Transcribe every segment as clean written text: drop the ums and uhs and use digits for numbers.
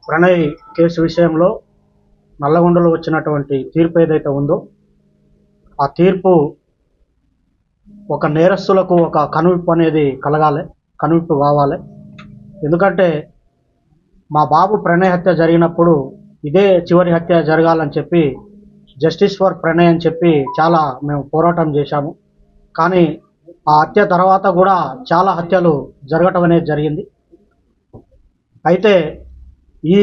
Pranay case విషయంలో నల్లగొండలో వచ్చినటువంటి తీర్పు ఏదైతే ఉందో ఆ తీర్పు ఒక నేరస్తులకు ఒక కనువిప్పు అనేది కలగాలి, కనువిప్పు కావాలి. ఎందుకంటే మా బాబు ప్రణయ్ హత్య జరిగినప్పుడు ఇదే చివరి హత్య జరగాలని చెప్పి జస్టిస్ ఫర్ ప్రణయ్ అని చెప్పి చాలా మేము పోరాటం చేశాము. కానీ ఆ హత్య తర్వాత కూడా చాలా హత్యలు జరగటం అనేది జరిగింది. అయితే ఈ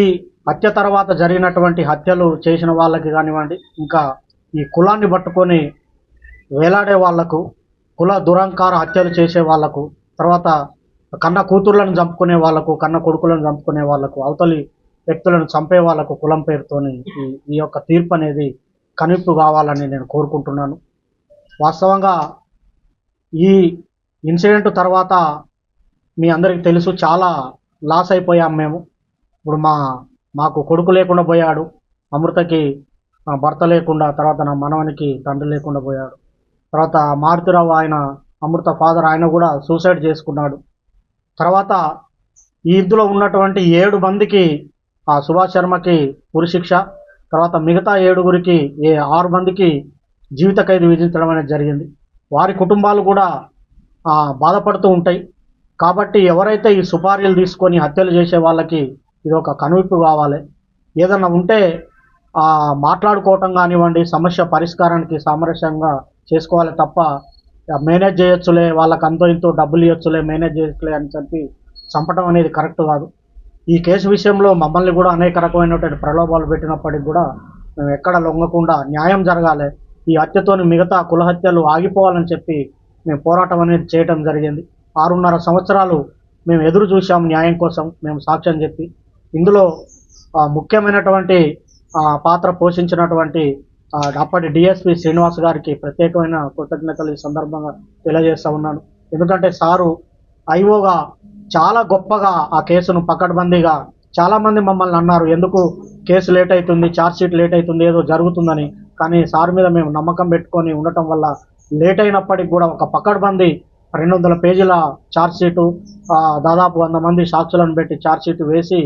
హత్య తర్వాత జరిగినటువంటి హత్యలు చేసిన వాళ్ళకి కానివ్వండి, ఇంకా ఈ కులాన్ని పట్టుకొని వేలాడే వాళ్లకు, కుల దురంకార హత్యలు చేసే వాళ్లకు, తర్వాత కన్న కూతుర్లను చంపుకునే వాళ్లకు, కన్న కొడుకులను చంపుకునే వాళ్లకు, అవతలి వ్యక్తులను చంపే వాళ్లకు కులం పేరుతోని ఈ యొక్క తీర్పు అనేది కనువిప్పు కావాలని నేను కోరుకుంటున్నాను. వాస్తవంగా ఈ ఇన్సిడెంట్ తర్వాత మీ అందరికీ తెలుసు, చాలా లాస్ అయిపోయాం మేము. ఇప్పుడు మాకు కొడుకు లేకుండా పోయాడు, అమృతకి భర్త లేకుండా, తర్వాత నా మనవనికి తండ్రి లేకుండా పోయాడు. తర్వాత మారుతిరావు ఆయన అమృత ఫాదర్ ఆయన కూడా సూసైడ్ చేసుకున్నాడు. తర్వాత ఈ ఇందులో ఉన్నటువంటి 7 మందికి సుభాష్ శర్మకి ఉరిశిక్ష, తర్వాత మిగతా 7గురికి 6 మందికి జీవిత ఖైదు విధించడం అనేది జరిగింది. వారి కుటుంబాలు కూడా బాధపడుతూ ఉంటాయి. కాబట్టి ఎవరైతే ఈ సుపారీలు తీసుకొని హత్యలు చేసే వాళ్ళకి ఇది ఒక కనువిప్పు కావాలి. ఏదన్నా ఉంటే మాట్లాడుకోవటం కానివ్వండి, సమస్య పరిష్కారానికి సామరస్యంగా చేసుకోవాలి తప్ప మేనేజ్ చేయొచ్చులే, వాళ్ళకి అంతో ఇంతో డబ్బులు ఇవ్వచ్చులే, మేనేజ్ చేయొచ్చులే అని చెప్పి చంపడం అనేది కరెక్ట్ కాదు. ఈ కేసు విషయంలో మమ్మల్ని కూడా అనేక రకమైనటువంటి ప్రలోభాలు పెట్టినప్పటికి కూడా మేము ఎక్కడ లొంగకుండా న్యాయం జరగాలి, ఈ హత్యతోని మిగతా కుల హత్యలు ఆగిపోవాలని చెప్పి మేము పోరాటం అనేది చేయటం జరిగింది. 6.5 సంవత్సరాలు మేము ఎదురు చూసాము న్యాయం కోసం, మేము సాక్ష్యం చెప్పి. ఇందులో ముఖ్యమైనటువంటి పాత్ర పోషించినటువంటి అప్పటి డిఎస్పి శ్రీనివాస్ గారికి ప్రత్యేకమైన కృతజ్ఞతలు ఈ సందర్భంగా తెలియజేస్తూ ఉన్నాను. ఎందుకంటే సారు ఐఓగా చాలా గొప్పగా ఆ కేసును పకడ్బందీగా, చాలామంది మమ్మల్ని అన్నారు ఎందుకు కేసు లేట్ అవుతుంది, ఛార్జ్షీట్ లేట్ అవుతుంది, ఏదో జరుగుతుందని. కానీ సార్ మీద మేము నమ్మకం పెట్టుకొని ఉండటం వల్ల లేట్ అయినప్పటికి కూడా ఒక పకడ్బందీ 200 పేజీల ఛార్జ్షీటు, దాదాపు 100 మంది సాక్షులను పెట్టి ఛార్జ్షీట్ వేసి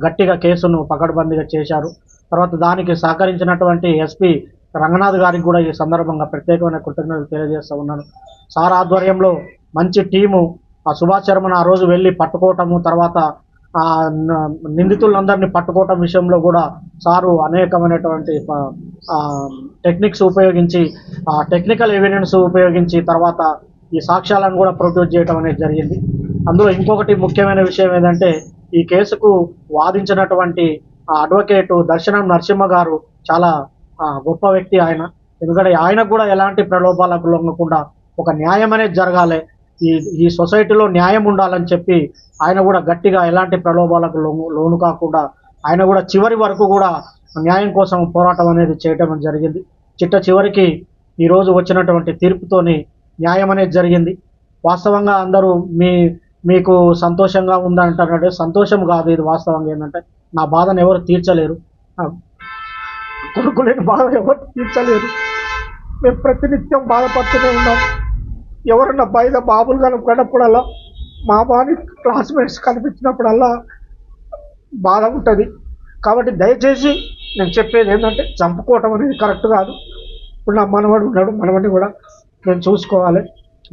గట్టిగా కేసును పకడ్బందీగా చేశారు. తర్వాత దానికి సహకరించినటువంటి ఎస్పీ రంగనాథ్ గారికి కూడా ఈ సందర్భంగా ప్రత్యేకమైన కృతజ్ఞతలు తెలియజేస్తూ ఉన్నాను. సార్ ఆధ్వర్యంలో మంచి టీము సుభాష్ శర్మను ఆ రోజు వెళ్ళి పట్టుకోవటము, తర్వాత నిందితులందరినీ పట్టుకోవటం విషయంలో కూడా సారు అనేకమైనటువంటి టెక్నిక్స్ ఉపయోగించి, టెక్నికల్ ఎవిడెన్స్ ఉపయోగించి తర్వాత ఈ సాక్ష్యాలను కూడా ప్రొడ్యూస్ చేయడం అనేది జరిగింది. అందులో ఇంకొకటి ముఖ్యమైన విషయం ఏంటంటే ఈ కేసుకు వాదించినటువంటి అడ్వకేటు దర్శనం నరసింహ గారు చాలా గొప్ప వ్యక్తి ఆయన. ఎందుకంటే ఆయనకు కూడా ఎలాంటి ప్రలోభాలకు లొంగకుండా ఒక న్యాయం అనేది జరగాలి, ఈ సొసైటీలో న్యాయం ఉండాలని చెప్పి ఆయన కూడా గట్టిగా ఎలాంటి ప్రలోభాలకు లోను కాకుండా ఆయన కూడా చివరి వరకు కూడా న్యాయం కోసం పోరాటం అనేది చేయటం జరిగింది. చివరికి ఈరోజు వచ్చినటువంటి తీర్పుతోని న్యాయం అనేది జరిగింది. వాస్తవంగా అందరూ మీకు సంతోషంగా ఉందంటారంటే సంతోషం కాదు, ఇది వాస్తవంగా ఏంటంటే నా బాధను ఎవరు తీర్చలేరు, కొడుకు లేని బాధ ఎవరు తీర్చలేరు. మేము ప్రతినిత్యం బాధపడుతూనే ఉన్నాం. ఎవరన్నా బయట బాబులు కనపడప్పుడల్లా, మా బాని క్లాస్మేట్స్ కనిపించినప్పుడల్లా బాధ ఉంటుంది. కాబట్టి దయచేసి నేను చెప్పేది ఏంటంటే చంపుకోవటం అనేది కరెక్ట్ కాదు. ఇప్పుడు నా మనవడు ఉన్నాడు, మనవడిని కూడా మేము చూసుకోవాలి.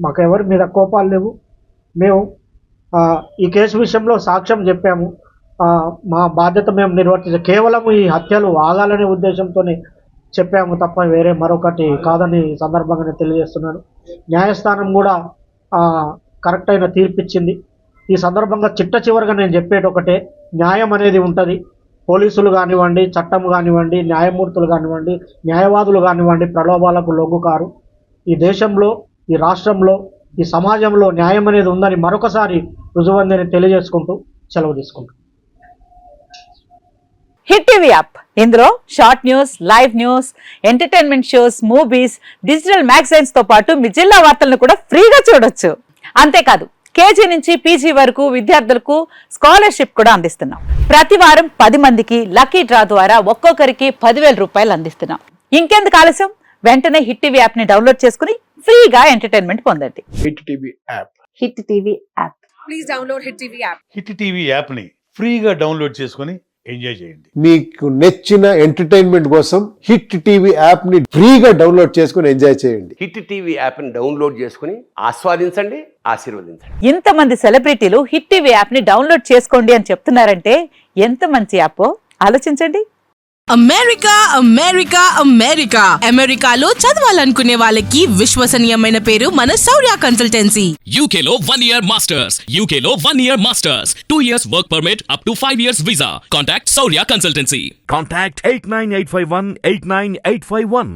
మాకు ఎవరి మీద కోపాలు లేవు. మేము ఈ కేసు విషయంలో సాక్ష్యం చెప్పాము, మా బాధ్యత మేము నిర్వర్తించాం. కేవలం ఈ హత్యలు ఆగాలనే ఉద్దేశంతోనే చెప్పాము తప్ప వేరే మరొకటి కాదని సందర్భంగా నేను తెలియజేస్తున్నాను. న్యాయస్థానం కూడా కరెక్ట్ అయిన తీర్పిచ్చింది. ఈ సందర్భంగా చివరిగా నేను చెప్పేది ఒకటే, న్యాయం అనేది ఉంటుంది. పోలీసులు కానివ్వండి, చట్టం కానివ్వండి, న్యాయమూర్తులు కానివ్వండి, న్యాయవాదులు కానివ్వండి ప్రలోభాలకు లొంగుకారు. ఈ దేశంలో, ఈ రాష్ట్రంలో, ఈ సమాజంలో న్యాయం అనేది ఉందని మరొకసారి రుజువందని తెలియజేసుకుంటూ సెలవు తీసుకుంటాం. హిట్ టీవీ యాప్, ఇందులో short news, live news, entertainment shows, movies, digital magazines తో పాటు మీ జిల్లా వార్తలను కూడా ఫ్రీగా చూడొచ్చు. అంతేకాదు కేజీ నుంచి పీజీ వరకు విద్యార్థులకు స్కాలర్షిప్ కూడా అందిస్తున్నాం. ప్రతి వారం 10 మందికి లక్కీ డ్రా ద్వారా ఒక్కొక్కరికి 10,000 రూపాయలు అందిస్తున్నాం. ఇంకెందుకు ఆలస్యం, వెంటనే హిట్ టీవీ యాప్ ని డౌన్లోడ్ చేసుకుని ఫ్రీగా ఎంటర్టైన్మెంట్ పొందండి. Hit TV app. Hit TV app. Please download hit TV app. Hit TV app ని ఫ్రీగా డౌన్లోడ్ చేసుకుని ఎంజాయ్ చేయండి. మీకు నచ్చిన ఎంటర్టైన్మెంట్ కోసం హిట్ టీవీ యాప్ ని ఫ్రీగా డౌన్లోడ్ చేసుకుని ఎంజాయ్ చేయండి. హిట్ టీవీ యాప్ని డౌన్లోడ్ చేసుకుని ఆస్వాదించండి, ఆశీర్వదించండి. ఇంతమంది సెలబ్రిటీలు హిట్ టీవీ యాప్ ని డౌన్లోడ్ చేసుకోండి అని చెప్తున్నారంటే ఎంత మంచి యాప్ ఆలోచించండి. అమెరికా అమెరికా అమెరికా అమెరికాలో చదవాలనుకునే వాళ్ళకి విశ్వసనీయమైన పేరు మన శౌర్య కన్సల్టెన్సీ. UK లో 1 year masters. UK లో 1 year masters. 2 years work permit up to 5 years visa. Contact Saurya Consultancy. Contact 89851 89851.